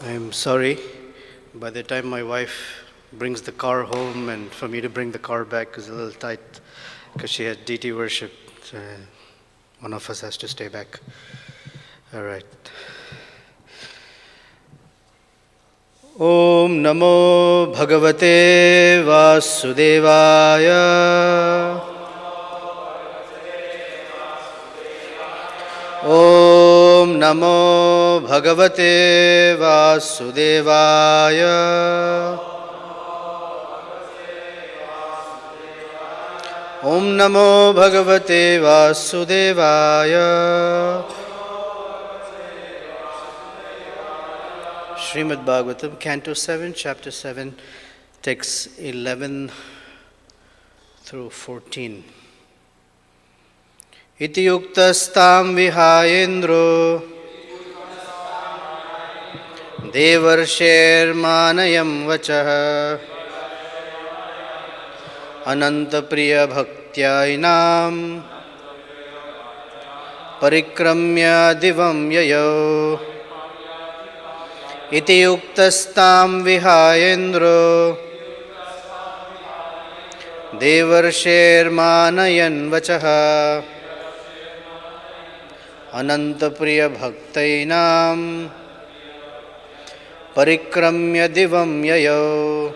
I'm sorry. By the time my wife brings the car home and for me to bring the car back is a little tight because she had DT worship. So one of us has to stay back. All right. Om Namo Bhagavate Vasudevaya. Om Namo Bhagavate Vasudevaya. Om Namo Bhagavate Vasudevaya. Srimad Bhagavatam, Canto 7, Chapter 7, texts 11 through 14. Iti yuktastam vihayendro devarsher manayam vachah anantapriya bhaktyāinām parikramya divam yayo. Iti yuktastam vihayendro devarsher manayan vachah anantapriya bhaktainam parikramya divam yayo.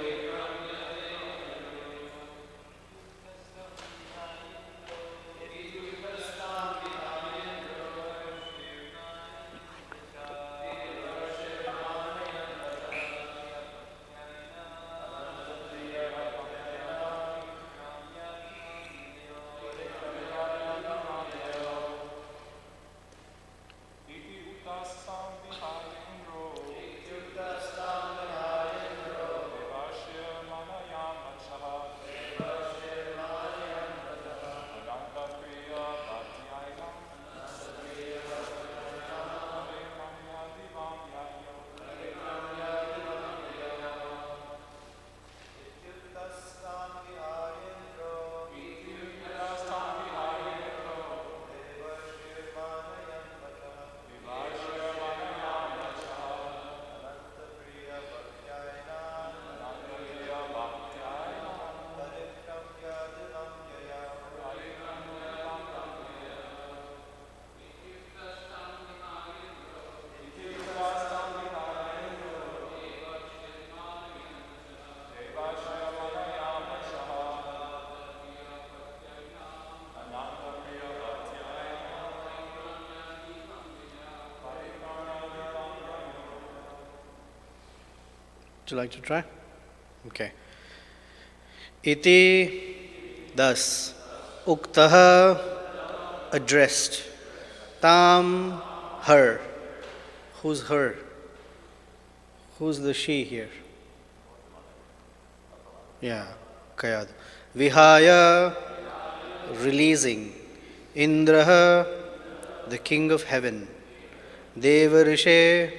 Would you like to try? Okay. Iti, thus, uktaha, addressed, tam, her. Who's her? Who's the she here? Yeah, Kayad. Vihaya, releasing. Indraha, the king of heaven. Devarishe,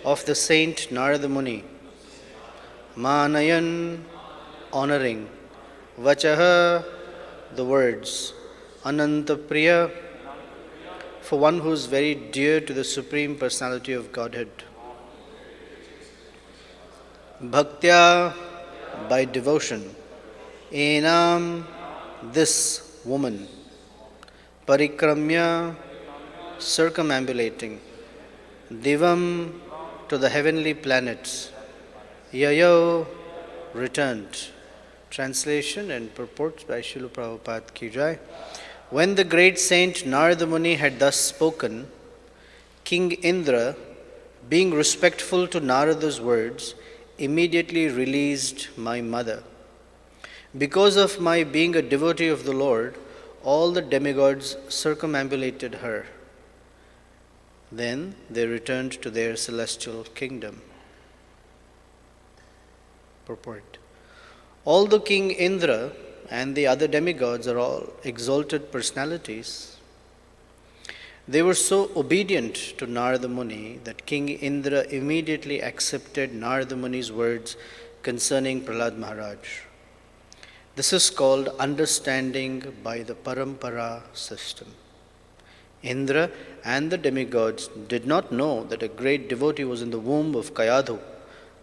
of the saint Narada Muni. Manayan, honoring. Vachaha, the words. Anantapriya, for one who is very dear to the Supreme Personality of Godhead. Bhaktya, by devotion. Enam, this woman. Parikramya, circumambulating. Divam, to the heavenly planets. Yayo, returned. Translation and purports by Srila Prabhupada Ki Jai. When the great saint Narada Muni had thus spoken, King Indra, being respectful to Narada's words, immediately released my mother. Because of my being a devotee of the Lord, all the demigods circumambulated her. Then they returned to their celestial kingdom. Purport. Although King Indra and the other demigods are all exalted personalities, they were so obedient to Narada Muni that King Indra immediately accepted Narada Muni's words concerning Prahlad Maharaj. This is called understanding by the Parampara system. Indra and the demigods did not know that a great devotee was in the womb of Kayadhu,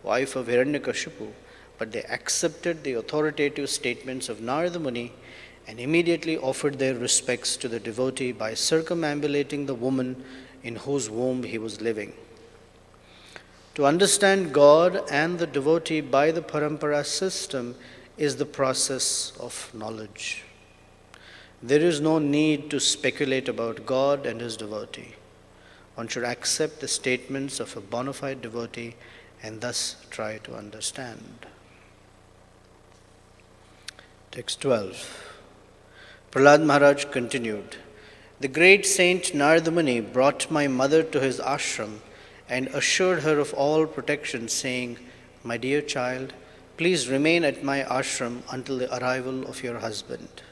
wife of Hiranyakashipu, but they accepted the authoritative statements of Narada Muni and immediately offered their respects to the devotee by circumambulating the woman in whose womb he was living. To understand God and the devotee by the parampara system is the process of knowledge. There is no need to speculate about God and his devotee. One should accept the statements of a bona fide devotee and thus try to understand. Text 12. Prahlad Maharaj continued, "The great saint Narada Muni brought my mother to his ashram and assured her of all protection, saying, 'My dear child, please remain at my ashram until the arrival of your husband.'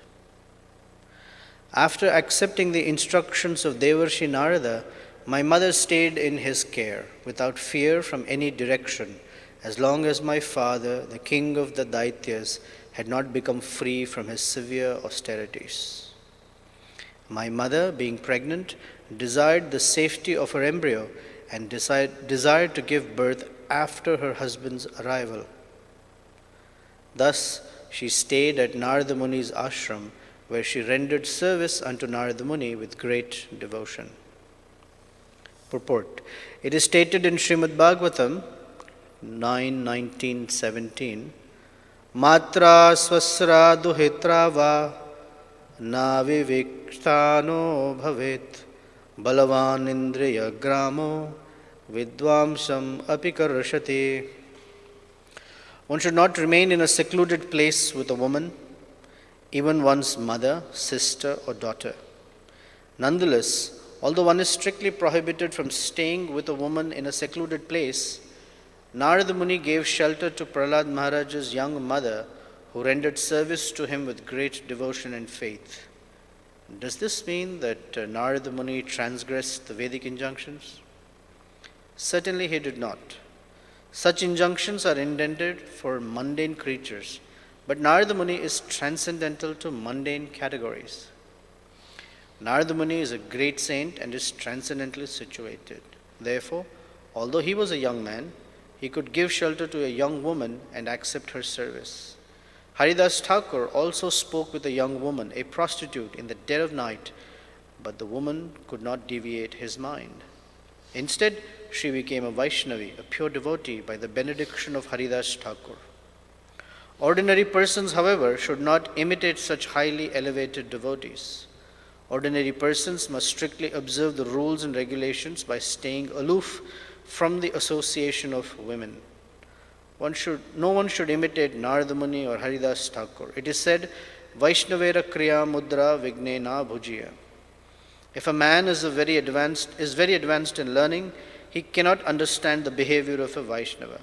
After accepting the instructions of Devarshi Narada, my mother stayed in his care without fear from any direction, as long as my father, the king of the Daityas, had not become free from his severe austerities. My mother, being pregnant, desired the safety of her embryo and desired to give birth after her husband's arrival. Thus, she stayed at Narada Muni's ashram, where she rendered service unto Narada Muni with great devotion." Purport. It is stated in Srimad Bhagavatam 9:19-17, "Matra swasra duhitra va na viviktano bhavet balavan indriya gramo vidvamsam apikarshati." One should not remain in a secluded place with a woman, even one's mother, sister, or daughter. Nonetheless, although one is strictly prohibited from staying with a woman in a secluded place, Narada Muni gave shelter to Prahlad Maharaj's young mother, who rendered service to him with great devotion and faith. Does this mean that Narada Muni transgressed the Vedic injunctions? Certainly he did not. Such injunctions are intended for mundane creatures, but Narada Muni is transcendental to mundane categories. Narada Muni is a great saint and is transcendently situated. Therefore, although he was a young man, he could give shelter to a young woman and accept her service. Haridas Thakur also spoke with a young woman, a prostitute, in the dead of night, but the woman could not deviate his mind. Instead, she became a Vaishnavi, a pure devotee, by the benediction of Haridas Thakur. Ordinary persons, however, should not imitate such highly elevated devotees. Ordinary persons must strictly observe the rules and regulations by staying aloof from the association of women. No one should imitate Narada Muni or Haridas Thakur. It is said, "Vaishnavera kriya mudra vignena bhujiya." If a man is very advanced in learning, he cannot understand the behavior of a Vaishnava.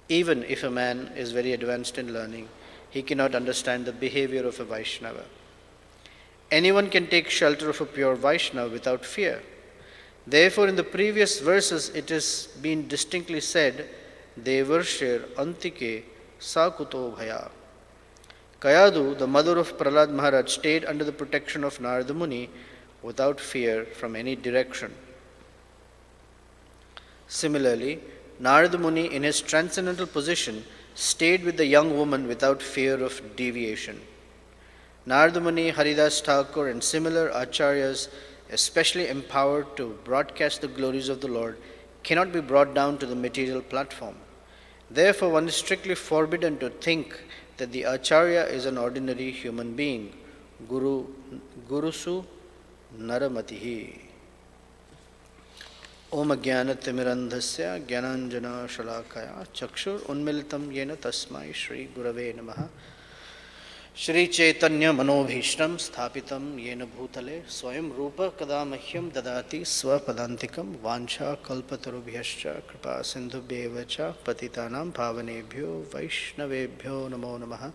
Even if a man is very advanced in learning, he cannot understand the behavior of a Vaishnava. Anyone can take shelter of a pure Vaishnava without fear. Therefore, in the previous verses, it has been distinctly said, "Devarshir antike sakuto bhaya." Kayadu, the mother of Prahlad Maharaj, stayed under the protection of Narada Muni without fear from any direction. Similarly, Narada Muni, in his transcendental position, stayed with the young woman without fear of deviation. Narada Muni, Haridas Thakur, and similar acharyas, especially empowered to broadcast the glories of the Lord, cannot be brought down to the material platform. Therefore, one is strictly forbidden to think that the acharya is an ordinary human being. Gurusu naramatihi. Om Jnanatimirandhasya Jnananjana Shalakaya Chakshur Unmilitam Yena Tasmai Shri Gurave Namaha. Shri Chaitanya Manobhishtam Sthapitam Yena Bhutale Swayam Rupa Kadamahyam Dadati Swapadantikam Vancha Kalpatarubhyascha Kripa Sindhubhyevacha Patitanam Pavanebhyo Vaishnavebhyo Namo Namaha.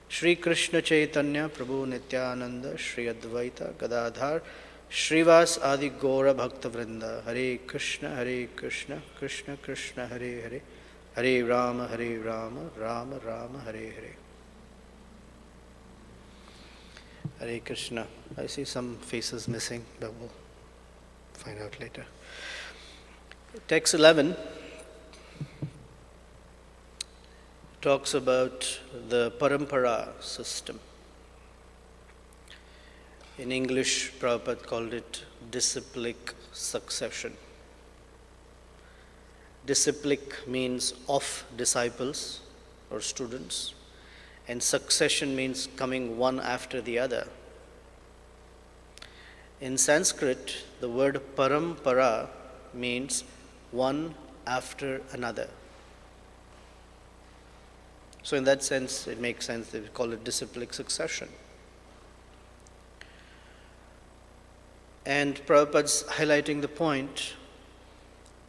Shri Krishna Chaitanya Prabhu Nityananda Shri Advaita Gadadhar Shrivas Adi Gora Bhakta Vrinda. Hare Krishna Krishna Krishna Hare Hare, Hare Rama Rama Rama Hare Hare. Hare Krishna. I see some faces missing, but we'll find out later. Text 11 talks about the parampara system. In English, Prabhupada called it disciplic succession. Disciplic means of disciples or students, and succession means coming one after the other. In Sanskrit, the word parampara means one after another. So in that sense, it makes sense that we call it disciplic succession. And Prabhupada's highlighting the point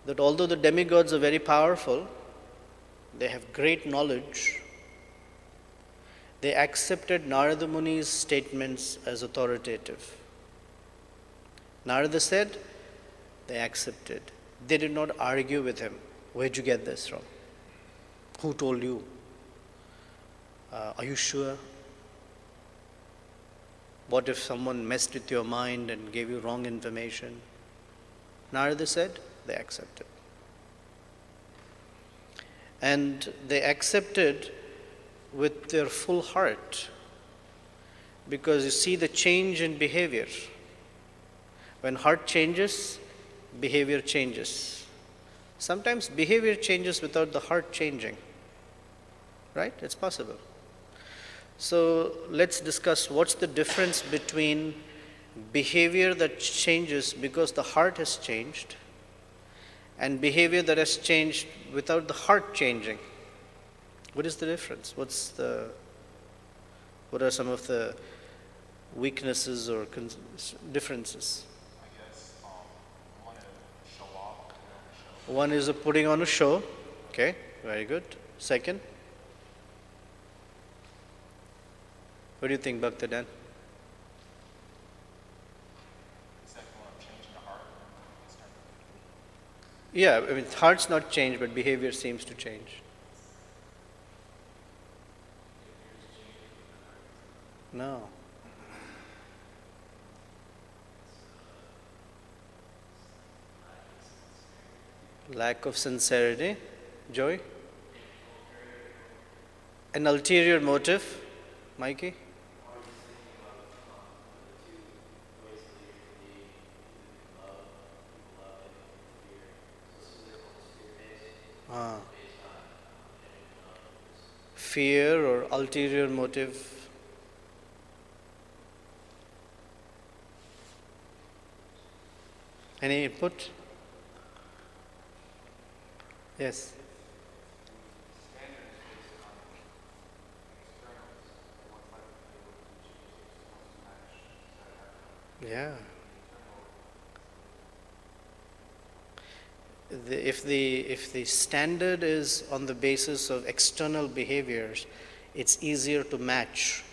that although the demigods are very powerful, they have great knowledge, they accepted Narada Muni's statements as authoritative. Narada said, they accepted. They did not argue with him. Where'd you get this from? Who told you? Are you sure? What if someone messed with your mind and gave you wrong information? Narada said, they accepted. And they accepted with their full heart, because you see the change in behavior. When heart changes, behavior changes. Sometimes behavior changes without the heart changing. Right? It's possible. So let's discuss what's the difference between behavior that changes because the heart has changed and behavior that has changed without the heart changing. What is the difference? What are some of the weaknesses or differences? I guess one is show off. One is a putting on a show. Okay, very good. Second? What do you think, Bhaktadan? The second one, changing the heart. Yeah, I mean, heart's not changed, but behavior seems to change. No. Lack of sincerity. Joy? An ulterior motive. Mikey? Fear or ulterior motive. Any input? Yes. Yeah. If the standard is on the basis of external behaviors, it's easier to match.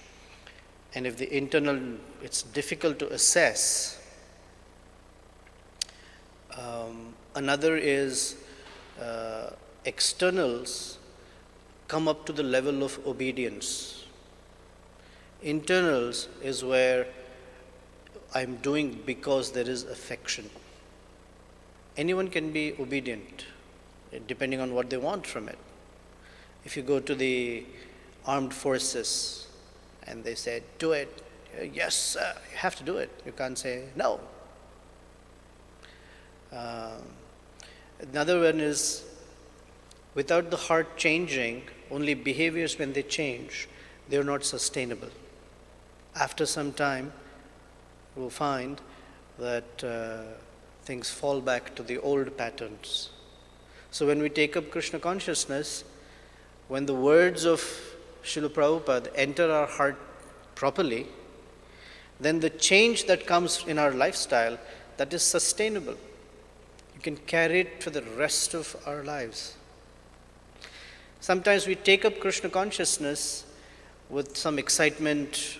And if the internal, it's difficult to assess. Another is externals come up to the level of obedience. Internals is where I'm doing because there is affection. Anyone can be obedient, depending on what they want from it. If you go to the armed forces and they say, do it, yes, you have to do it. You can't say no. Another one is, without the heart changing, only behaviors when they change, they're not sustainable. After some time, we'll find that things fall back to the old patterns. So when we take up Krishna consciousness, when the words of Srila Prabhupada enter our heart properly, then the change that comes in our lifestyle, that is sustainable. You can carry it for the rest of our lives. Sometimes we take up Krishna consciousness with some excitement,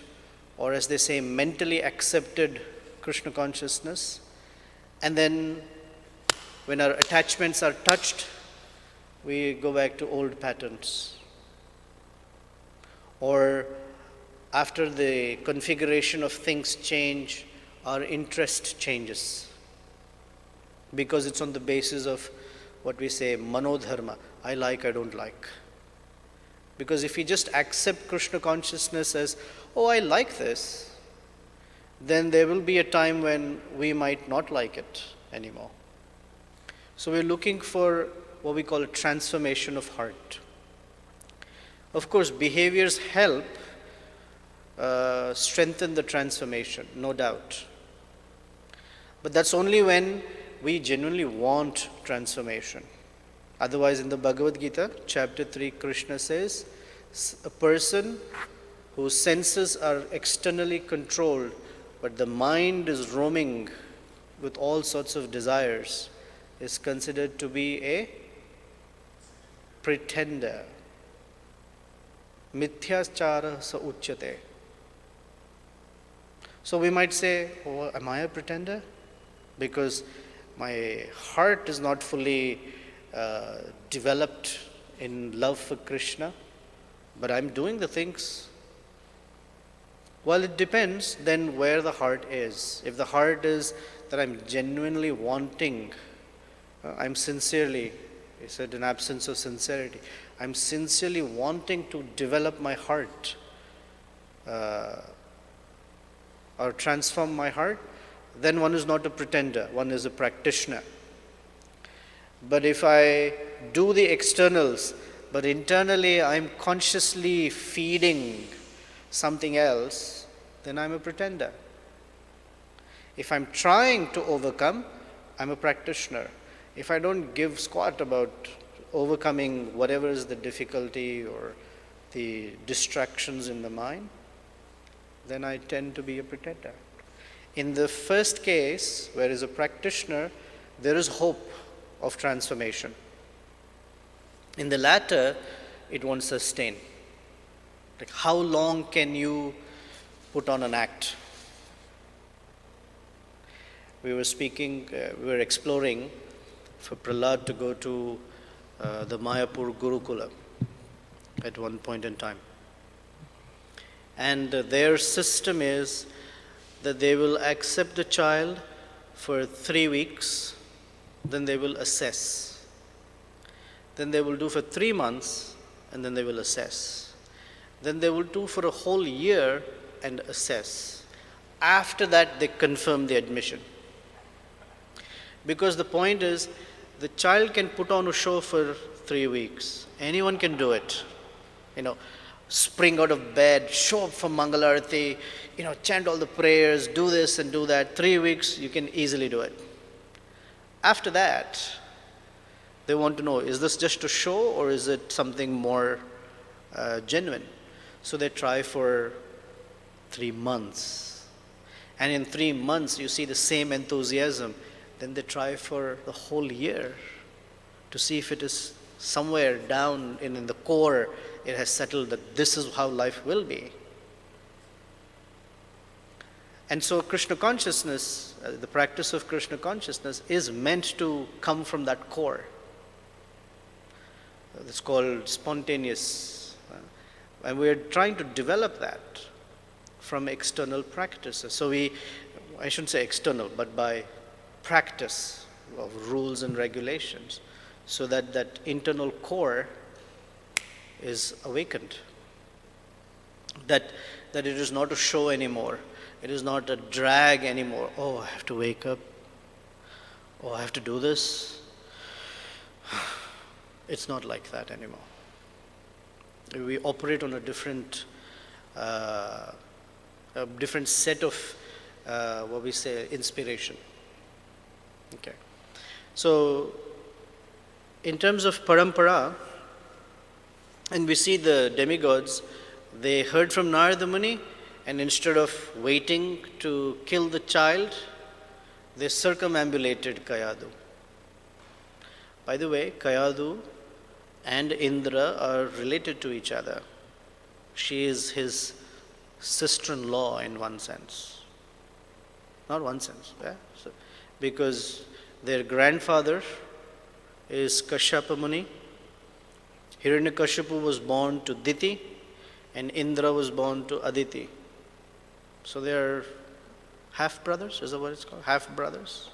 or as they say, mentally accepted Krishna consciousness. And then when our attachments are touched, we go back to old patterns. Or after the configuration of things change, our interest changes. Because it's on the basis of what we say, manodharma. I like, I don't like. Because if we just accept Krishna consciousness as, oh, I like this, then there will be a time when we might not like it anymore. So we're looking for what we call a transformation of heart. Of course, behaviors help strengthen the transformation, no doubt. But that's only when we genuinely want transformation. Otherwise, in the Bhagavad Gita, chapter 3, Krishna says, a person whose senses are externally controlled, but the mind is roaming with all sorts of desires, is considered to be a pretender. Mithyachara sa uchyate. So we might say, oh, am I a pretender? Because my heart is not fully developed in love for Krishna, but I'm doing the things. Well, it depends then where the heart is. If the heart is that I'm genuinely wanting, I'm sincerely, he said in absence of sincerity, I'm sincerely wanting to develop my heart or transform my heart, then one is not a pretender, one is a practitioner. But if I do the externals, but internally I'm consciously feeding something else, then I'm a pretender. If I'm trying to overcome, I'm a practitioner. If I don't give squat about overcoming whatever is the difficulty or the distractions in the mind, then I tend to be a pretender. In the first case, where is a practitioner, there is hope of transformation. In the latter, it won't sustain. Like, how long can you put on an act? We were exploring for Prahlad to go to the Mayapur Gurukula at one point in time. And their system is that they will accept the child for 3 weeks, then they will assess. Then they will do for 3 months, and then they will assess. Then they will do for a whole year and assess. After that, they confirm the admission. Because the point is, the child can put on a show for 3 weeks. Anyone can do it. Spring out of bed, show up for Mangalarati, chant all the prayers, do this and do that. 3 weeks, you can easily do it. After that, they want to know, is this just a show or is it something more genuine? So they try for 3 months. And in 3 months, you see the same enthusiasm. Then they try for the whole year to see if it is somewhere down in the core, it has settled that this is how life will be. And so Krishna consciousness, the practice of Krishna consciousness is meant to come from that core. It's called spontaneous. And we're trying to develop that from external practices. So I shouldn't say external, but by practice of rules and regulations, so that that internal core is awakened. That it is not a show anymore. It is not a drag anymore. Oh, I have to wake up. Oh, I have to do this. It's not like that anymore. We operate on a different set of what we say inspiration. Okay. So in terms of parampara, and we see the demigods, they heard from Narada Muni, and instead of waiting to kill the child, they circumambulated Kayadu. By the way, Kayadu and Indra are related to each other. She is his sister-in-law in one sense. Not one sense, yeah? So, because their grandfather is Kashyapa Muni. Hiranyakashipu was born to Diti, and Indra was born to Aditi. So they are half brothers, is that what it's called? Half brothers?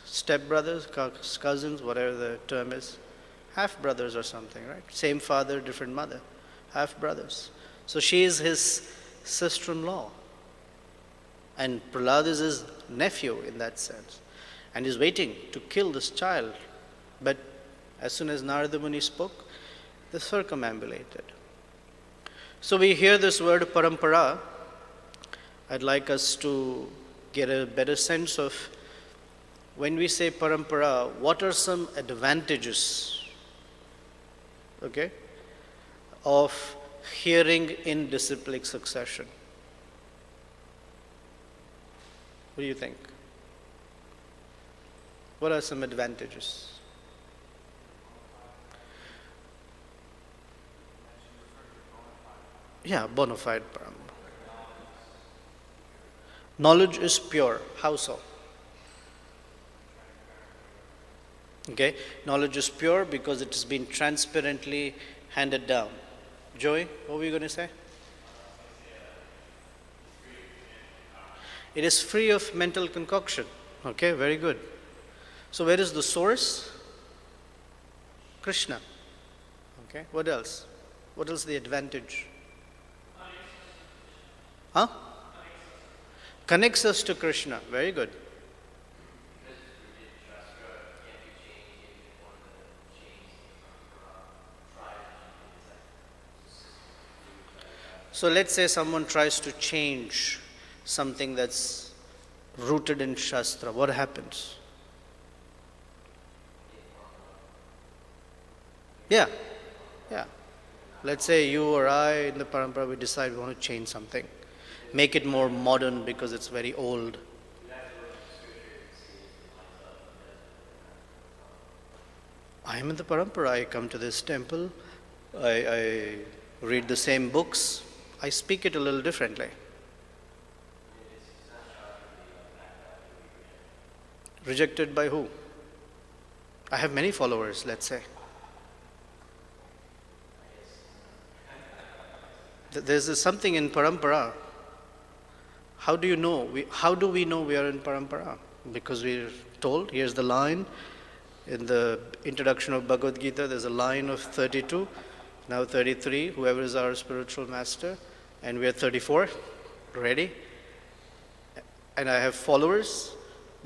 Step brothers, cousins, whatever the term is. Half brothers or something, right? Same father, different mother. Half brothers. So she is his sister-in-law. And Prahlad is his nephew in that sense. And he's waiting to kill this child. But as soon as Narada Muni spoke, they circumambulated. So we hear this word parampara. I'd like us to get a better sense of when we say parampara, what are some advantages, okay, of hearing in disciplic succession? What do you think? What are some advantages? Yeah, bona fide parampara. Knowledge is pure. How so? Okay, knowledge is pure because it has been transparently handed down. Joey, what were you going to say? It is free of mental concoction. Okay, very good. So where is the source? Krishna. Okay, what else? What else the advantage? Huh? Connects us to Krishna. Very good. So let's say someone tries to change something that's rooted in Shastra. What happens? Yeah. Let's say you or I in the parampara, we decide we want to change something. Make it more modern because it's very old. I am in the parampara. I come to this temple. I read the same books. I speak it a little differently. Rejected by who? I have many followers, let's say. There's something in parampara. How do you know? How do we know we are in parampara? Because we're told, here's the line. In the introduction of Bhagavad Gita, there's a line of 32, now 33, whoever is our spiritual master, and we are 34, ready. And I have followers.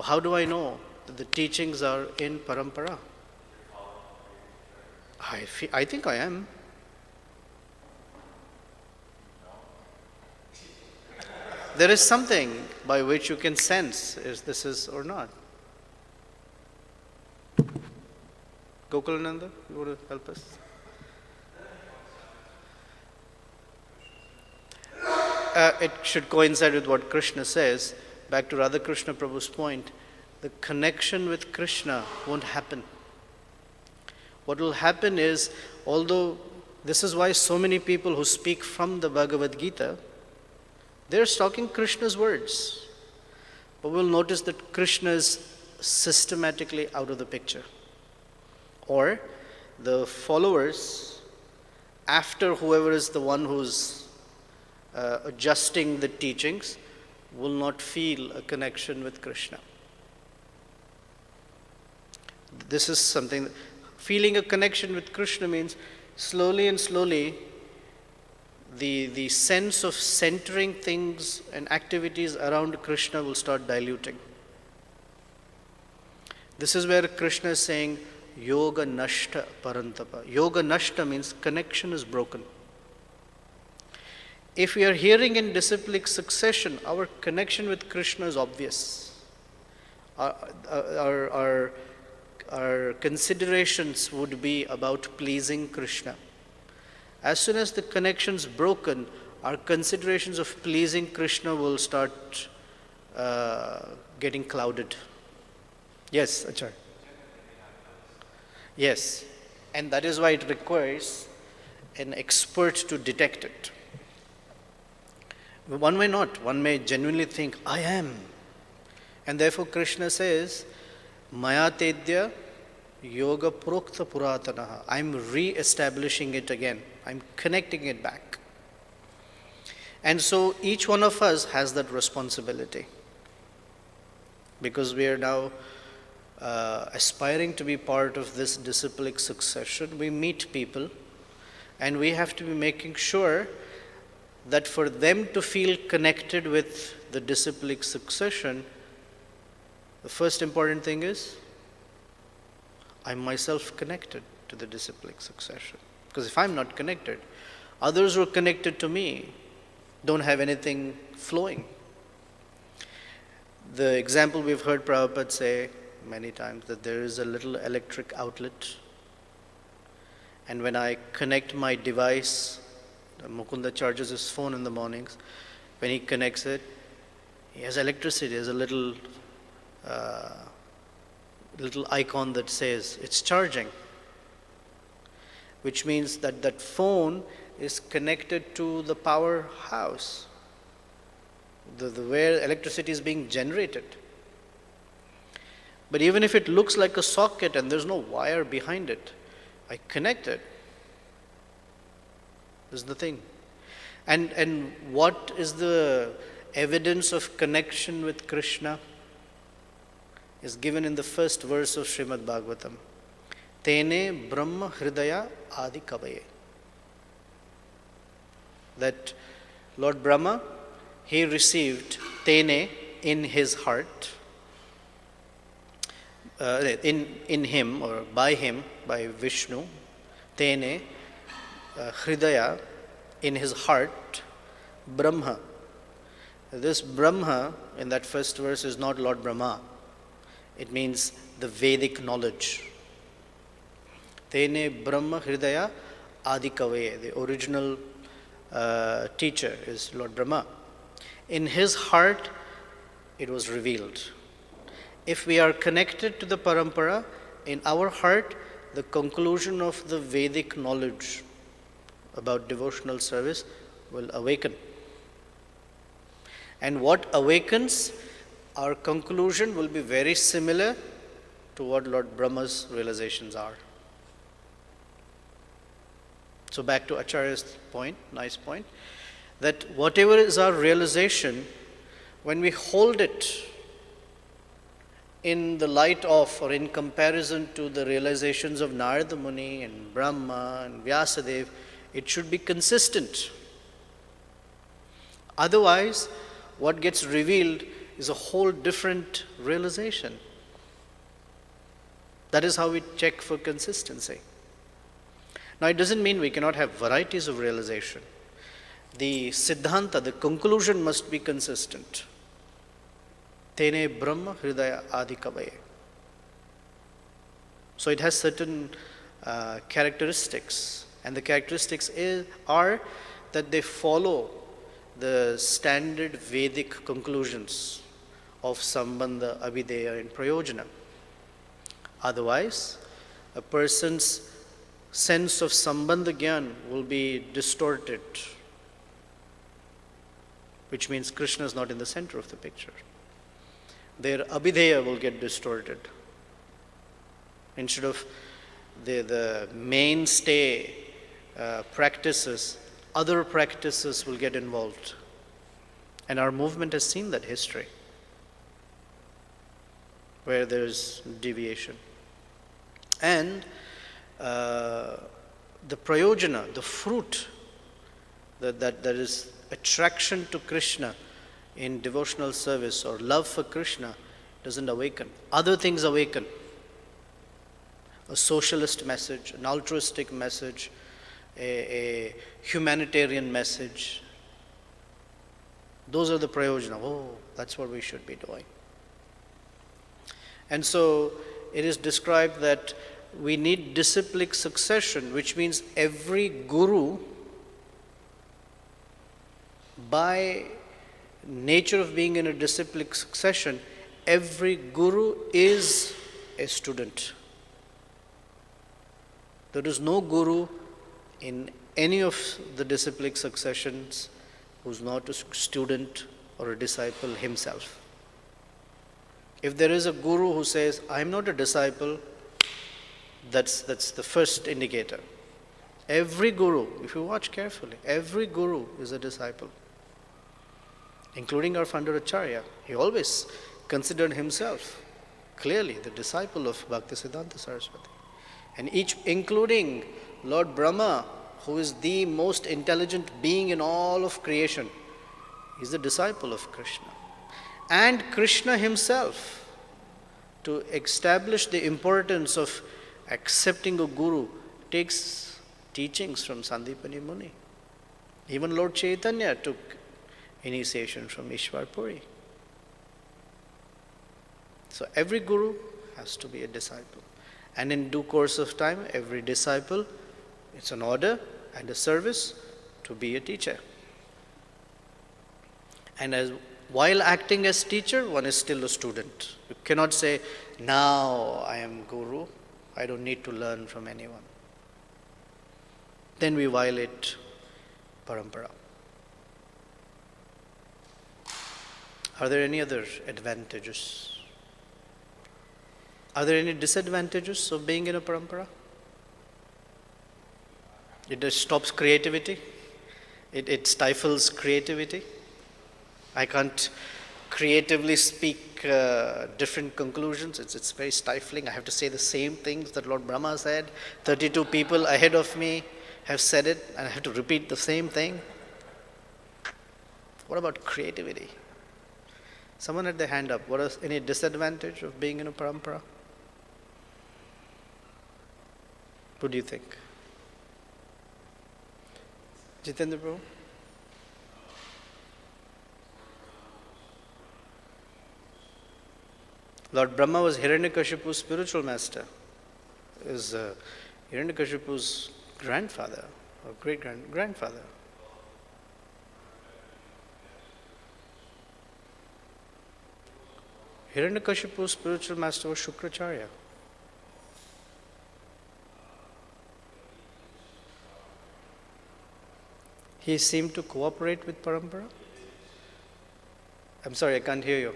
How do I know that the teachings are in parampara? I think I am. There is something by which you can sense if this is or not. Gokulananda, you want to help us? It should coincide with what Krishna says. Back to Radha Krishna Prabhu's point, the connection with Krishna won't happen. What will happen is, although this is why so many people who speak from the Bhagavad Gita, they're talking Krishna's words. But we'll notice that Krishna is systematically out of the picture. Or the followers, after whoever is the one who's adjusting the teachings, will not feel a connection with Krishna. This is something, feeling a connection with Krishna means slowly and slowly the sense of centering things and activities around Krishna will start diluting. This is where Krishna is saying, Yoga Nashta Parantapa. Yoga Nashta means connection is broken. If we are hearing in disciplic succession, our connection with Krishna is obvious. Our considerations would be about pleasing Krishna. As soon as the connection is broken, our considerations of pleasing Krishna will start getting clouded. Yes, Acharya. Yes, and that is why it requires an expert to detect it. One may not. One may genuinely think, I am. And therefore Krishna says, Maya Tedya Yoga Prokta Puratanaha. I'm re-establishing it again. I'm connecting it back. And so each one of us has that responsibility. Because we are now aspiring to be part of this disciplic succession, we meet people and we have to be making sure that for them to feel connected with the disciplic succession, the first important thing is I'm myself connected to the disciplic succession. Because if I'm not connected, others who are connected to me don't have anything flowing. The example we've heard Prabhupada say many times, that there is a little electric outlet, and when I connect my device, Mukunda charges his phone in the mornings, when he connects it, he has electricity. There's a little icon that says it's charging, which means that that phone is connected to the powerhouse, where electricity is being generated. But even if it looks like a socket and there's no wire behind it, I connect it. This is the thing. And what is the evidence of connection with Krishna? Is given in the first verse of Srimad Bhagavatam. Tene Brahma Hridaya Adi Kavaye. That Lord Brahma, he received Tene in his heart, in him or by him, by Vishnu, Tene, Hridaya, in his heart, Brahma. This Brahma in that first verse is not Lord Brahma. It means the Vedic knowledge. Tene Brahma Hridaya Adikave. The original teacher is Lord Brahma. In his heart, it was revealed. If we are connected to the parampara, in our heart, the conclusion of the Vedic knowledge about devotional service will awaken. And what awakens, our conclusion will be very similar to what Lord Brahma's realizations are. So back to Acharya's point, nice point, that whatever is our realization, when we hold it in the light of or in comparison to the realizations of Narada Muni and Brahma and Vyasadeva, it should be consistent. Otherwise, what gets revealed is a whole different realization. That is how we check for consistency. Now, it doesn't mean we cannot have varieties of realization. The Siddhanta, the conclusion must be consistent. Tene Brahma Hridaya Adikavaye. So it has certain characteristics, and the characteristics are that they follow the standard Vedic conclusions of Sambandha, Abhideya and Prayojana. Otherwise, a person's sense of Sambandha Gyan will be distorted, which means Krishna is not in the center of the picture. Their Abhideya will get distorted. Instead of the mainstay practices, other practices will get involved. And our movement has seen that history, where there's deviation. And the prayojana, the fruit, that is attraction to Krishna in devotional service or love for Krishna doesn't awaken. Other things awaken. A socialist message, an altruistic message, a humanitarian message. Those are the prayojana. Oh, that's what we should be doing. And so it is described that we need disciplic succession, which means every guru, by nature of being in a disciplic succession, every guru is a student. There is no guru in any of the disciplic successions who's not a student or a disciple himself. If there is a guru who says, I'm not a disciple, That's the first indicator. Every guru, if you watch carefully, every guru is a disciple. Including our founder Acharya. He always considered himself clearly the disciple of Bhaktisiddhanta Saraswati. And each, including Lord Brahma, who is the most intelligent being in all of creation, is a disciple of Krishna. And Krishna himself, to establish the importance of accepting a guru, takes teachings from Sandipani Muni. Even Lord Chaitanya took initiation from Ishwar Puri. So every guru has to be a disciple. And in due course of time, every disciple, it's an order and a service to be a teacher. And while acting as teacher, one is still a student. You cannot say, now I am guru, I don't need to learn from anyone. Then we violate parampara. Are there any other advantages? Are there any disadvantages of being in a parampara? It just stops creativity. It stifles creativity. I can't creatively speak different conclusions. It's very stifling. I have to say the same things that Lord Brahma said. 32 people ahead of me have said it, and I have to repeat the same thing. What about creativity? Someone had their hand up. What is any disadvantage of being in a parampara? What do you think? Jitendra Prabhu? Lord Brahma was Hiranyakashipu's spiritual master. Is Hiranyakashipu's grandfather or great-grandfather. Hiranyakashipu's spiritual master was Shukracharya. He seemed to cooperate with parampara. I'm sorry, I can't hear you.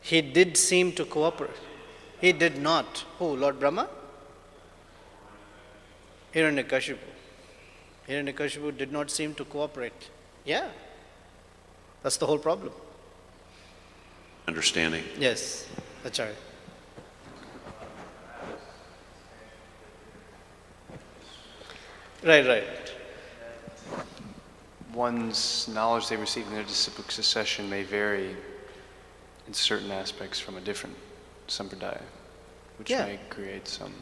He did seem to cooperate. He did not. Who? Lord Brahma? Hiranyakashipu. Hiranyakashipu did not seem to cooperate. Yeah. That's the whole problem. Understanding. Yes, Acharya. Right. One's knowledge they receive in their disciplic succession may vary in certain aspects from a different sampradaya, which may create some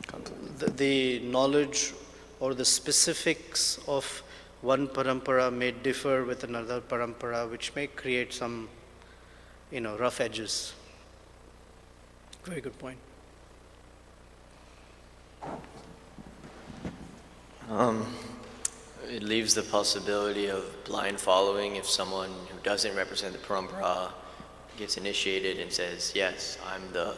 conflict. The knowledge or the specifics of one parampara may differ with another parampara, which may create some, rough edges. Very good point. It leaves the possibility of blind following if someone who doesn't represent the parampara gets initiated and says, yes, I'm the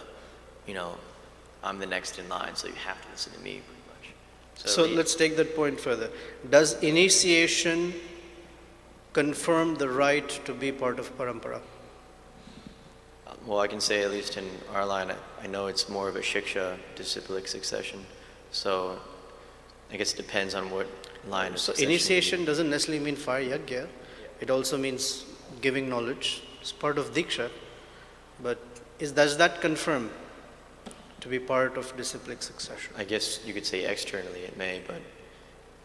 next in line, so you have to listen to me, pretty much. So let's take that point further. Does initiation confirm the right to be part of parampara? Well, I can say, at least in our line, I know it's more of a shiksha, disciplic succession. So I guess it depends on what line of succession. So initiation doesn't necessarily mean fire yagya. It also means giving knowledge. It's part of diksha. But does that confirm to be part of disciplic succession? I guess you could say externally it may, but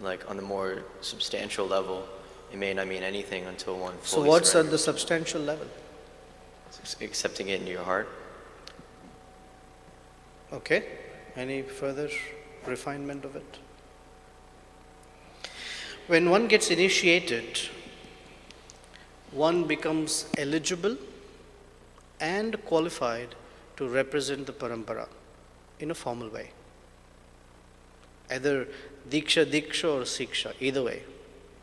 like on the more substantial level, it may not mean anything until one fully So what's surrenders. at the substantial level? Accepting it into your heart. Okay. Any further refinement of it? When one gets initiated, one becomes eligible and qualified to represent the parampara in a formal way. Either diksha or siksha, either way.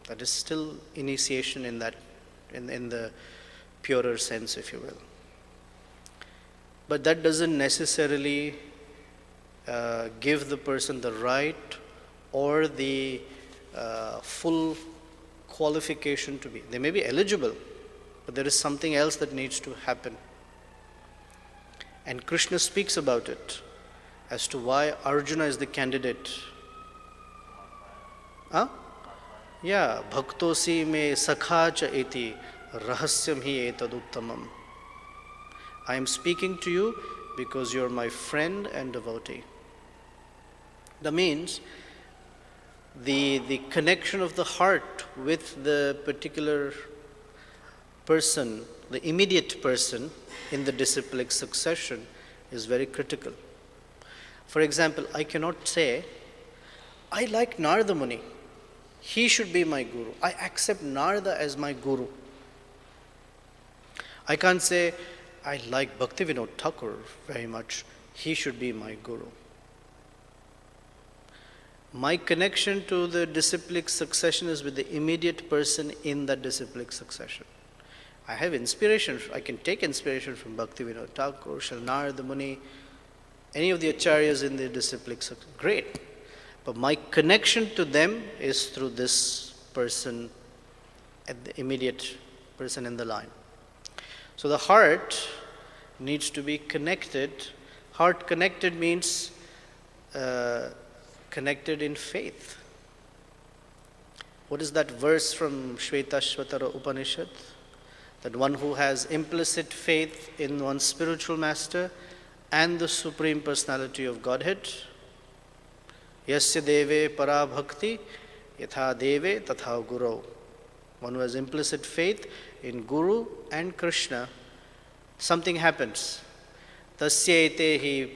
That is still initiation in the purer sense, if you will. But that doesn't necessarily give the person the right or the full qualification to be. They may be eligible, but there is something else that needs to happen. And Krishna speaks about it as to why Arjuna is the candidate. Huh? Yeah, bhaktosi me sakha cha eti rahasyam hi etaduttamam. I am speaking to you because you are my friend and devotee. That means the connection of the heart with the particular person, the immediate person in the disciplic succession is very critical. For example, I cannot say, I like Narada Muni. He should be my guru. I accept Narada as my guru. I can't say, I like Bhaktivinoda Thakur very much. He should be my guru. My connection to the disciplic succession is with the immediate person in that disciplic succession. I have inspiration. I can take inspiration from Bhaktivinoda Thakur, Sri Narada Muni, any of the acharyas in the disciplic succession. Great. But my connection to them is through this person, at the immediate person in the line. So the heart needs to be connected. Heart connected means connected in faith. What is that verse from Shvetashvatara Upanishad? That one who has implicit faith in one's spiritual master and the Supreme Personality of Godhead. Yasya deve para bhakti yatha deve tatha guru. One who has implicit faith in Guru and Krishna, something happens. Tasya ete hi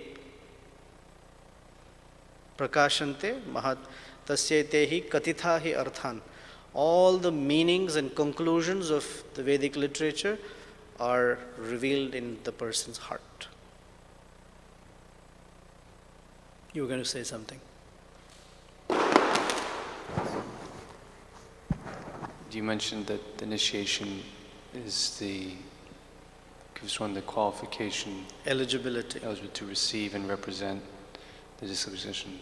prakashante mahat tasya ete hi katitha hi arthan. All the meanings and conclusions of the Vedic literature are revealed in the person's heart. You were going to say something. You mentioned that the initiation gives one the qualification, Eligibility to receive and represent the disciplic succession.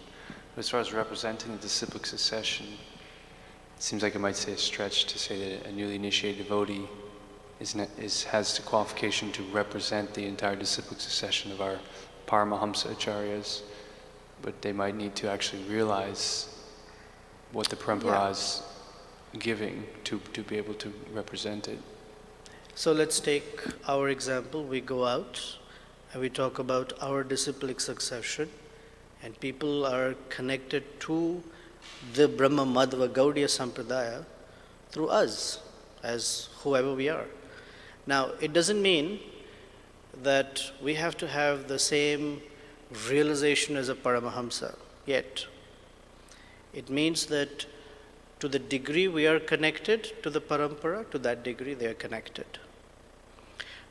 But as far as representing the disciplic succession, it seems like it might say a stretch to say that a newly initiated devotee has the qualification to represent the entire disciplic succession of our Paramahamsa acharyas, but they might need to actually realize what the parampara is giving to be able to represent it. So let's take our example. We go out and we talk about our disciplic succession, and people are connected to the Brahma Madhva Gaudiya Sampradaya through us, as whoever we are. Now, it doesn't mean that we have to have the same realization as a Paramahamsa yet. It means that to the degree we are connected to the parampara, to that degree they are connected.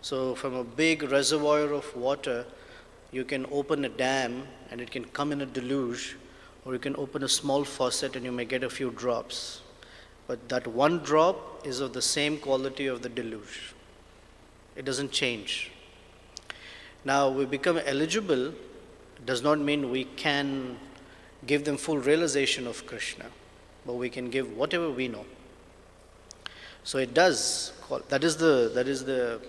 So from a big reservoir of water, you can open a dam and it can come in a deluge, or you can open a small faucet and you may get a few drops. But that one drop is of the same quality of the deluge. It doesn't change. Now, we become eligible does not mean we can give them full realization of Krishna, but we can give whatever we know. So it does. That is the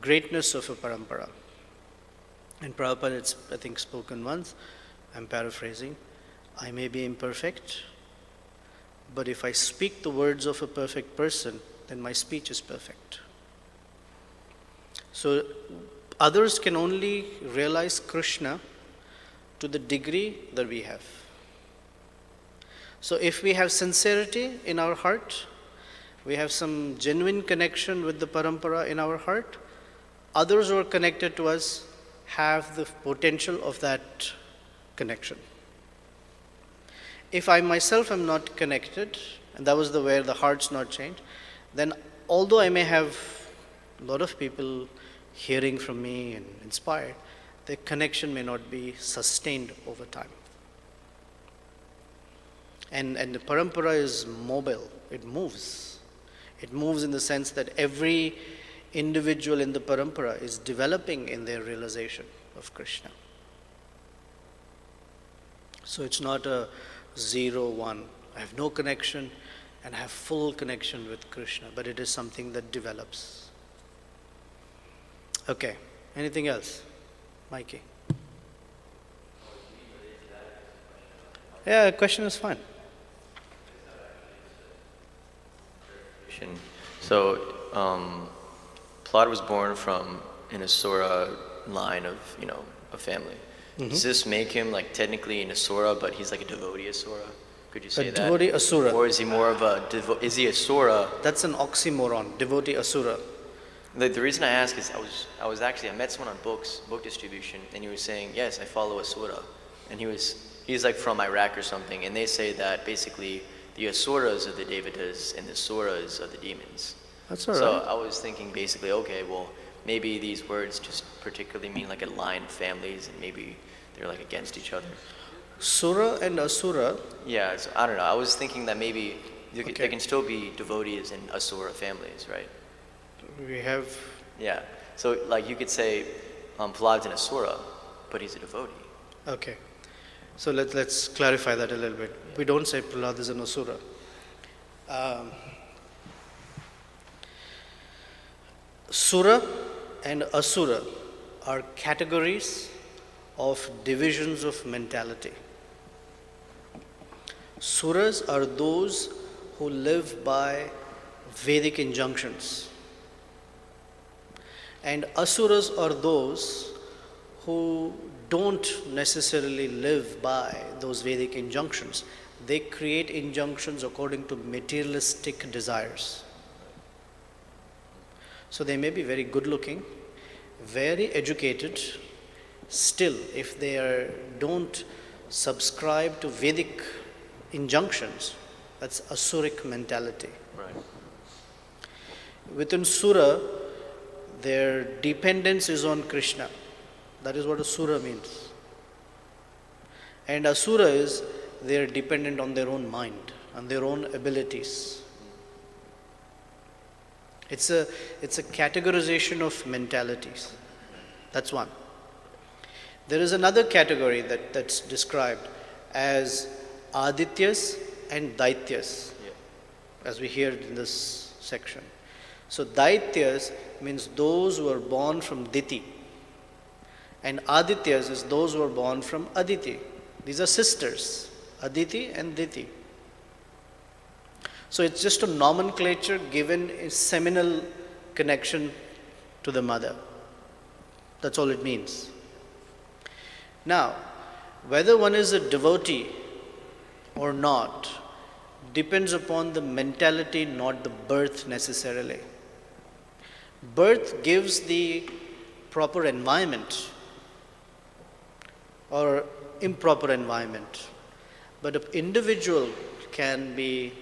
greatness of a parampara. And Prabhupada, it's I think spoken once. I'm paraphrasing. I may be imperfect, but if I speak the words of a perfect person, then my speech is perfect. So others can only realize Krishna to the degree that we have. So if we have sincerity in our heart, we have some genuine connection with the parampara in our heart, others who are connected to us have the potential of that connection. If I myself am not connected, and that was where the heart's not changed, then although I may have a lot of people hearing from me and inspired, the connection may not be sustained over time. And the parampara is mobile, it moves. It moves in the sense that every individual in the parampara is developing in their realization of Krishna. So it's not a 0-1. I have no connection and I have full connection with Krishna, but it is something that develops. Okay, Anything else? Mikey? Yeah, question is fine. So, Prahlad was born from an Asura line of, a family. Does this make him like technically an Asura, but he's like a devotee Asura? Could you say A that? devotee Asura. Or is he more of a, is he Asura? That's an oxymoron, devotee Asura. The reason I ask is I met someone on book distribution, and he was saying, yes, I follow Asura. And he's like from Iraq or something, and they say that basically the Asuras are the Devatas and the Suras are the demons. That's all right. So I was thinking basically, okay, well, maybe these words just particularly mean like a line of families, and maybe they're like against each other. Sura and Asura. Yeah, so I don't know. I was thinking that maybe there can still be devotees in Asura families, right? We have. Yeah. So like you could say Prahlad's an Asura, but he's a devotee. Okay. So let's clarify that a little bit. We don't say Prahlad is an Asura. Sura and Asura are categories of divisions of mentality. Suras are those who live by Vedic injunctions. And Asuras are those who don't necessarily live by those Vedic injunctions. They create injunctions according to materialistic desires. So they may be very good looking, very educated, still if they don't subscribe to Vedic injunctions, that's Asuric mentality. Right. Within Sura, their dependence is on Krishna. That is what Asura means. And Asura is they are dependent on their own mind, on their own abilities. It's a categorization of mentalities. That's one. There is another category that's described as Adityas and Daityas, as we hear in this section. So Daityas means those who are born from Diti, and Adityas is those who are born from Aditi. These are sisters, Aditi and Diti. So it's just a nomenclature given a seminal connection to the mother. That's all it means. Now, whether one is a devotee or not depends upon the mentality, not the birth necessarily. Birth gives the proper environment or improper environment, but an individual can be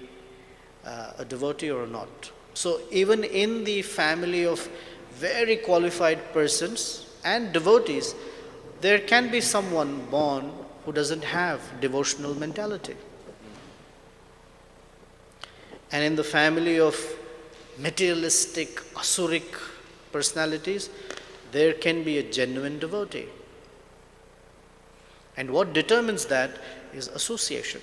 a devotee or not. So even in the family of very qualified persons and devotees, there can be someone born who doesn't have devotional mentality. And in the family of materialistic, asuric personalities, there can be a genuine devotee. And what determines that is association.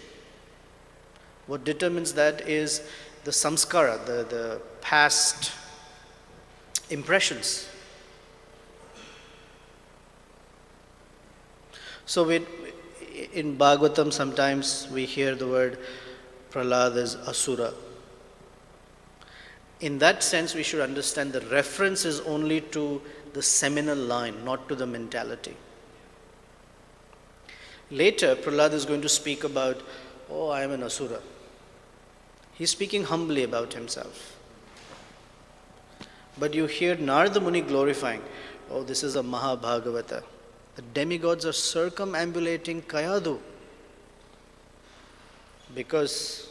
What determines that is the samskara, the past impressions. So in Bhagavatam sometimes we hear the word Prahlad is Asura. In that sense we should understand the reference is only to the seminal line, not to the mentality. Later Prahlad is going to speak about, oh, I am an Asura. He's speaking humbly about himself. But you hear Narada Muni glorifying, oh, this is a Mahabhagavata. The demigods are circumambulating Kayadu because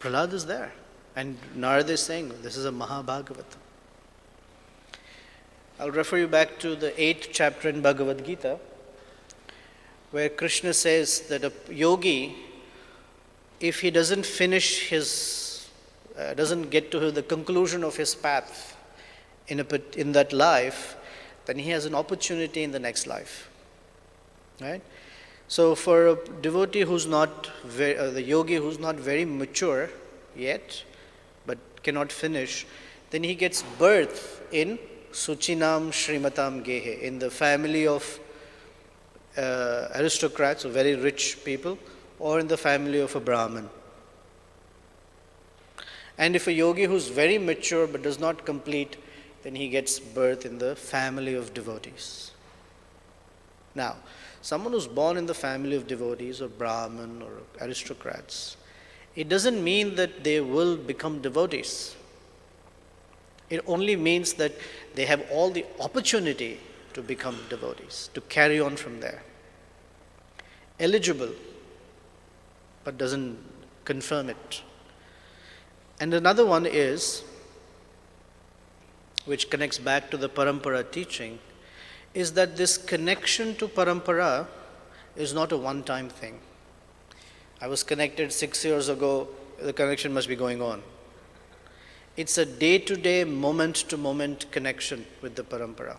Prahlad is there. And Narada is saying, this is a Mahabhagavata. I'll refer you back to the 8th chapter in Bhagavad Gita, where Krishna says that a yogi, if he doesn't finish doesn't get to the conclusion of his path in that life, then he has an opportunity in the next life. Right? So for a devotee who's not the yogi who's not very mature yet, but cannot finish, then he gets birth in Suchinam Shrimatam Gehe, in the family of aristocrats or very rich people, or in the family of a Brahmin. And if a yogi who's very mature but does not complete, then he gets birth in the family of devotees. Now, someone who's born in the family of devotees or Brahmin or aristocrats, it doesn't mean that they will become devotees. It only means that they have all the opportunity to become devotees, to carry on from there. Eligible, but doesn't confirm it. And another one is, which connects back to the parampara teaching, is that this connection to parampara is not a one-time thing. I was connected 6 years ago, the connection must be going on. It's a day-to-day, moment-to-moment connection with the parampara.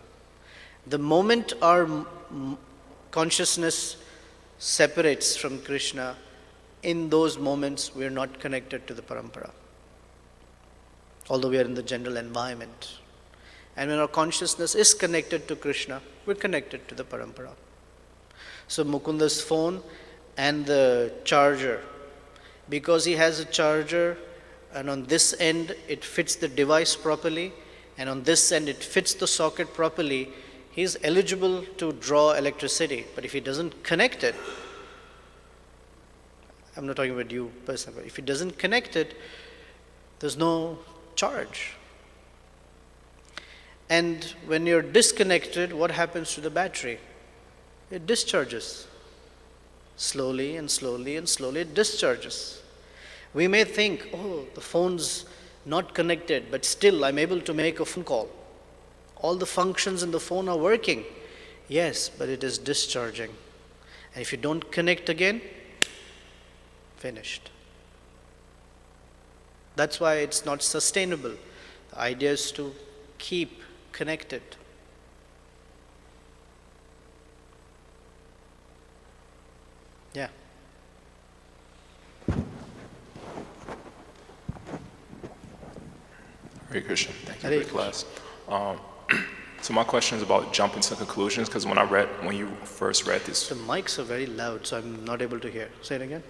The moment our consciousness separates from Krishna, in those moments we are not connected to the parampara, although we are in the general environment. And when our consciousness is connected to Krishna, we're connected to the parampara. So Mukunda's phone and the charger, because he has a charger and on this end it fits the device properly, and on this end it fits the socket properly, he's eligible to draw electricity. But if he doesn't connect it, I'm not talking about you personally, but if he doesn't connect it, there's no charge. And when you're disconnected, what happens to the battery? It discharges. Slowly and slowly and slowly it discharges. We may think, oh, the phone's not connected, but still I'm able to make a phone call. All the functions in the phone are working. Yes, but it is discharging. And if you don't connect again, finished. That's why it's not sustainable. The idea is to keep connected. Yeah. Hare Krishna. Thank you Hare for the class. So my question is about jumping to conclusions, because when you first read this, The mics are very loud, so I'm not able to hear. Say it again.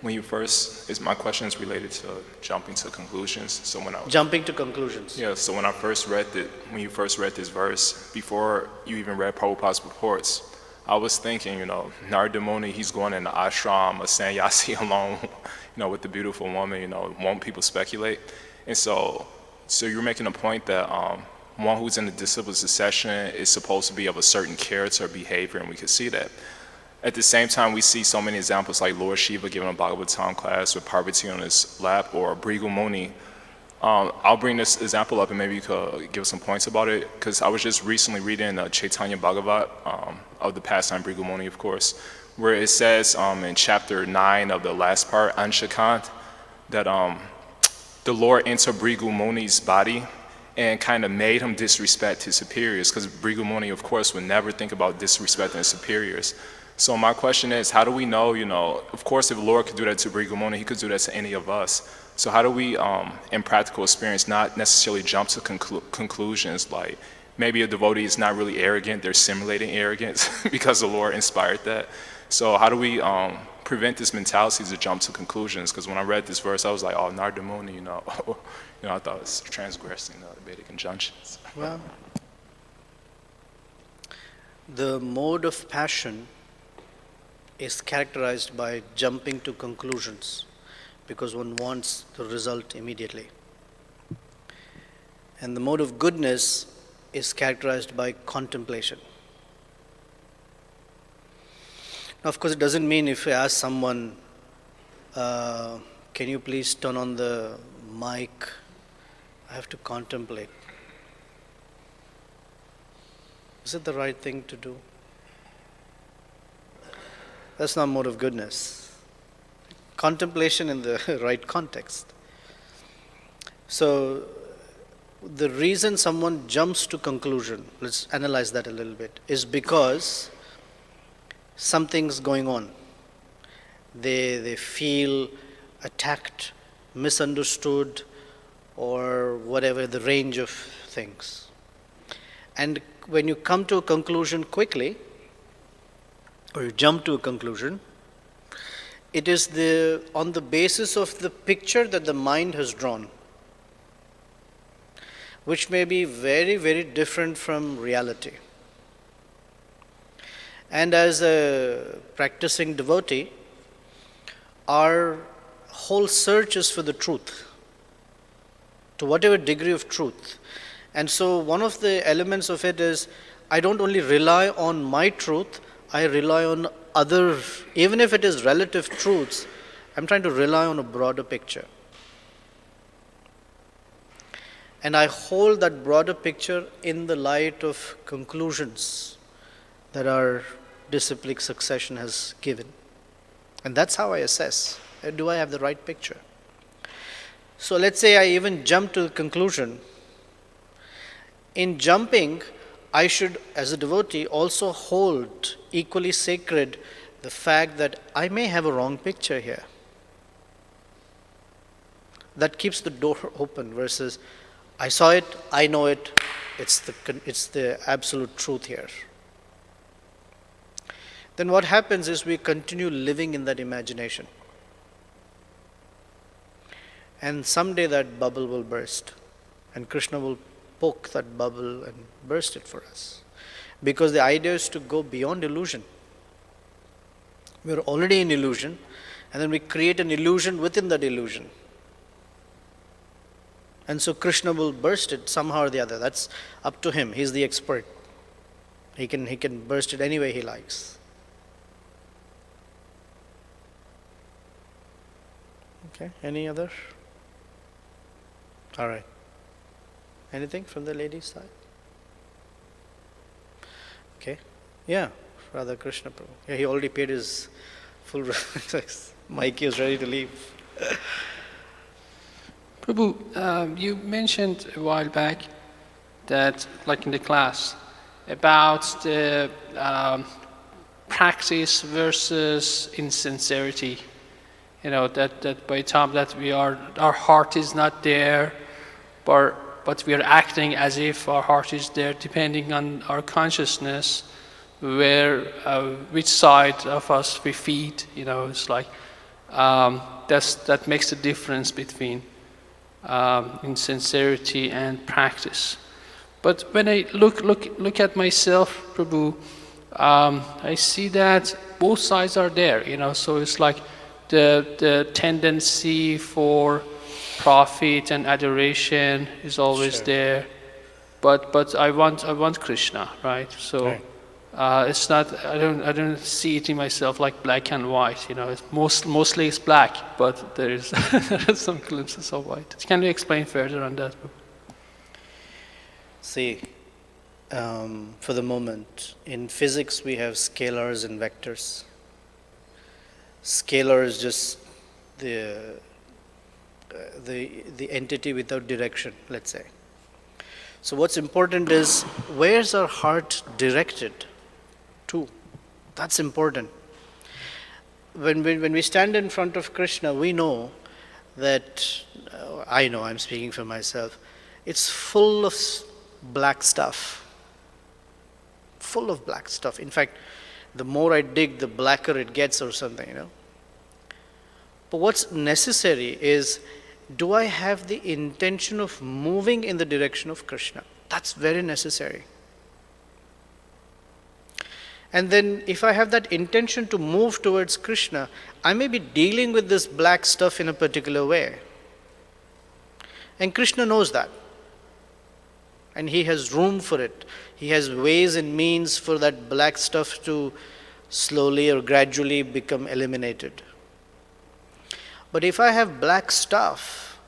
my question is related to jumping to conclusions. So Jumping to conclusions. so when you first read this verse, before you even read Prabhupada's reports, I was thinking, Narada Muni, he's going in the ashram, a sannyasi alone, with the beautiful woman, won't people speculate? And so you're making a point that one who's in the disciple succession is supposed to be of a certain character or behavior, and we can see that. At the same time, we see so many examples like Lord Shiva giving a Bhagavatam class with Parvati on his lap, or Bhrigu Muni. I'll bring this example up and maybe you could give some points about it, because I was just recently reading Chaitanya Bhagavat of the pastime Bhrigu Muni, of course, where it says in chapter 9 of the last part, Anshakant, that the Lord entered Bhrigu Muni's body and kind of made him disrespect his superiors, because Bhrigu Muni, of course, would never think about disrespecting his superiors. So my question is, how do we know, of course, if the Lord could do that to Bhrigu Muni, he could do that to any of us. So how do we, in practical experience, not necessarily jump to conclusions like maybe a devotee is not really arrogant, they're simulating arrogance because the Lord inspired that. So how do we prevent this mentality to jump to conclusions? Because when I read this verse, I was like, oh, Narada Muni, I thought it was transgressing the Vedic injunctions. Well, the mode of passion is characterized by jumping to conclusions, because one wants the result immediately. And the mode of goodness is characterized by contemplation. Now, of course, it doesn't mean if you ask someone, can you please turn on the mic, I have to contemplate. Is it the right thing to do? That's not mode of goodness. Contemplation in the right context. So, the reason someone jumps to conclusion, let's analyze that a little bit, is because something's going on. They feel attacked, misunderstood, or whatever the range of things. And when you come to a conclusion quickly, or you jump to a conclusion, it is on the basis of the picture that the mind has drawn, which may be very, very different from reality. And as a practicing devotee, our whole search is for the truth, to whatever degree of truth. And so one of the elements of it is, I don't only rely on my truth, I rely on other, even if it is relative truths, I'm trying to rely on a broader picture. And I hold that broader picture in the light of conclusions that our disciplic succession has given. And that's how I assess, do I have the right picture? So let's say I even jump to the conclusion. In jumping, I should, as a devotee, also hold equally sacred the fact that I may have a wrong picture here. That keeps the door open versus, I saw it, I know it, it's the absolute truth here. Then what happens is we continue living in that imagination. And someday that bubble will burst, and Krishna will poke that bubble and burst it for us. Because the idea is to go beyond illusion. We're already in illusion, and then we create an illusion within that illusion. And so Krishna will burst it somehow or the other. That's up to him. He's the expert. He can burst it any way he likes. Okay, any other? All right. Anything from the ladies' side? Okay. Yeah, Radha Krishna Prabhu. Yeah, he already paid his full respects. Mikey is ready to leave. Prabhu, you mentioned a while back that, like in the class, about the practice versus insincerity. You know, that by the time that our heart is not there, but we are acting as if our heart is there, depending on our consciousness, which side of us we feed. You know, it's like that makes the difference between insincerity and practice. But when I look at myself, Prabhu, I see that both sides are there. You know, so it's like the tendency for profit and adoration is always there, but I want Krishna, right? So right. It's not. I don't see it in myself like black and white. You know, it's mostly it's black, but there is some glimpses of white. Can you explain further on that? See, for the moment, in physics we have scalars and vectors. Scalar is just the entity without direction, let's say. So what's important is, where's our heart directed to? That's important. When we stand in front of Krishna, we know that, I know, I'm speaking for myself, it's full of black stuff. Full of black stuff. In fact, the more I dig, the blacker it gets or something, you know. But what's necessary is, do I have the intention of moving in the direction of Krishna? That's very necessary. And then if I have that intention to move towards Krishna, I may be dealing with this black stuff in a particular way. And Krishna knows that. And he has room for it. He has ways and means for that black stuff to slowly or gradually become eliminated. But if I have black stuff,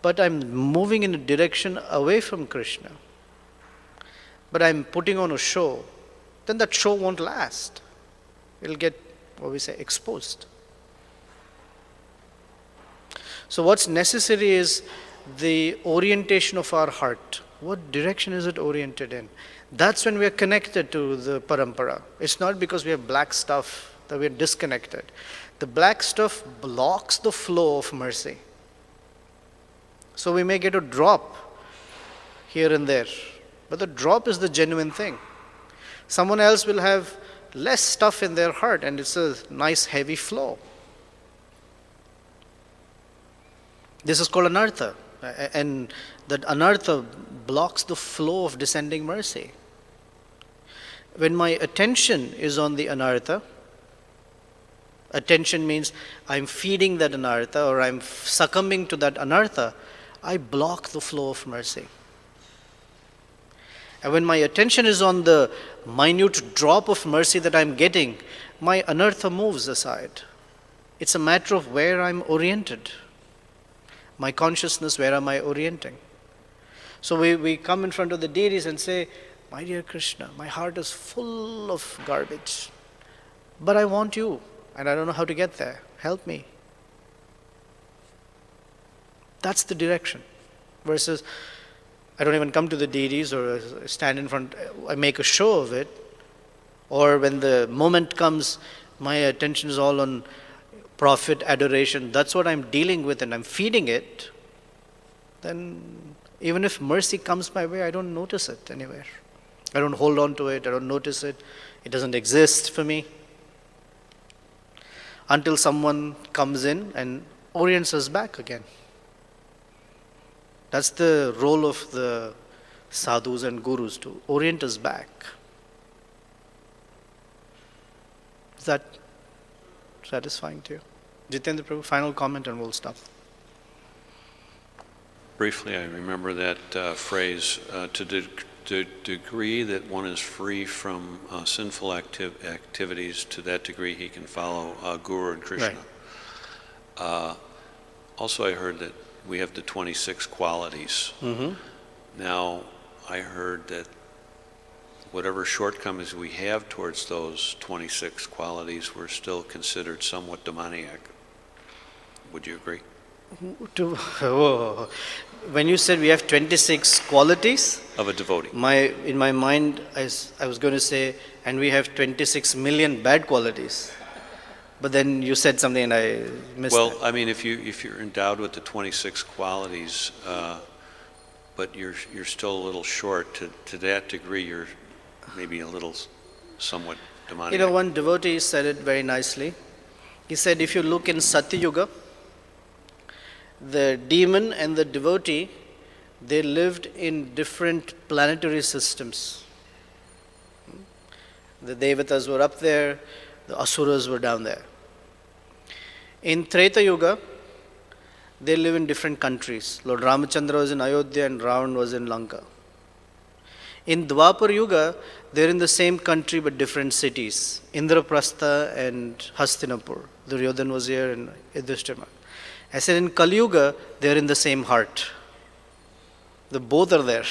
but I'm moving in a direction away from Krishna, but I'm putting on a show, then that show won't last. It'll get, what we say, exposed. So what's necessary is the orientation of our heart. What direction is it oriented in? That's when we are connected to the parampara. It's not because we have black stuff that we are disconnected. The black stuff blocks the flow of mercy. So we may get a drop here and there, but the drop is the genuine thing. Someone else will have less stuff in their heart and it's a nice heavy flow. This is called anartha, and that anartha blocks the flow of descending mercy. When my attention is on the anartha, attention means I'm feeding that anartha or I'm succumbing to that anartha, I block the flow of mercy. And when my attention is on the minute drop of mercy that I'm getting, my anartha moves aside. It's a matter of where I'm oriented. My consciousness, where am I orienting? So we come in front of the deities and say, my dear Krishna, my heart is full of garbage, but I want you, and I don't know how to get there. Help me. That's the direction. Versus, I don't even come to the deities or stand in front, I make a show of it. Or when the moment comes, my attention is all on profit, adoration. That's what I'm dealing with and I'm feeding it. Then even if mercy comes my way, I don't notice it anywhere. I don't hold on to it. I don't notice it. It doesn't exist for me. Until someone comes in and orients us back again. That's the role of the sadhus and gurus, to orient us back. Is that satisfying to you? Jitendra Prabhu, final comment and we'll stop. Briefly, I remember that phrase, to the degree that one is free from sinful activities, to that degree he can follow Guru and Krishna. Right. Also, I heard that we have the 26 qualities. Mm-hmm. Now, I heard that whatever shortcomings we have towards those 26 qualities, we're still considered somewhat demoniac. Would you agree? When you said we have 26 qualities of a devotee, in my mind, I was going to say, and we have 26 million bad qualities. But then you said something and I missed well, it. I mean, if you're endowed with the 26 qualities, but you're still a little short, to that degree, you're maybe a little somewhat demoniac. You know, one devotee said it very nicely. He said, if you look in Satya Yuga, the demon and the devotee, they lived in different planetary systems. The Devatas were up there, the Asuras were down there. In Treta Yuga, they live in different countries. Lord Ramachandra was in Ayodhya and Ravan was in Lanka. In Dwapar Yuga, they're in the same country but different cities. Indraprastha and Hastinapur. Duryodhan was here and Yudhishthira. I said in Kali Yuga, they're in the same heart. The both are there.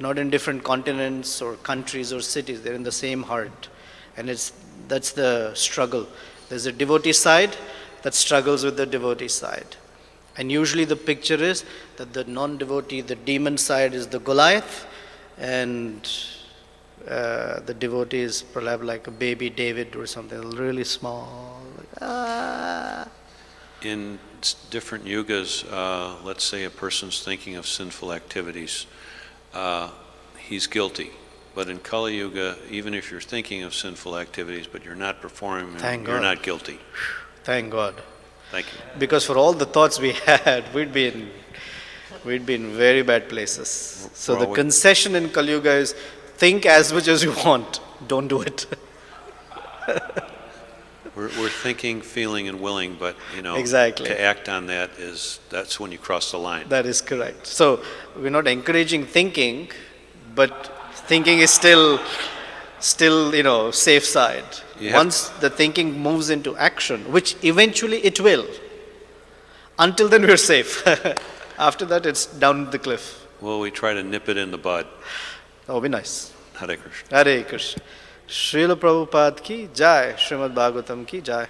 Not in different continents or countries or cities. They're in the same heart. And that's the struggle. There's a devotee side that struggles with the devotee side. And usually the picture is that the non-devotee, the demon side is the Goliath, and the devotee is perhaps like a baby David or something, really small. In different yugas, let's say a person's thinking of sinful activities, he's guilty. But in Kali Yuga, even if you're thinking of sinful activities, but you're not performing them, you're not guilty. Thank God. Thank you. Because for all the thoughts we had, we'd be in very bad places. So the concession in Kali Yuga is think as much as you want, don't do it. We're thinking, feeling, and willing, but exactly. To act on that's when you cross the line. That is correct. So we're not encouraging thinking, but thinking is still safe side. Once the thinking moves into action, which eventually it will. Until then we're safe. After that it's down the cliff. Well, we try to nip it in the bud. That would be nice. Hare Krishna. Hare Krishna. Srila Prabhupada ki jai. Srimad Bhagavatam ki jai.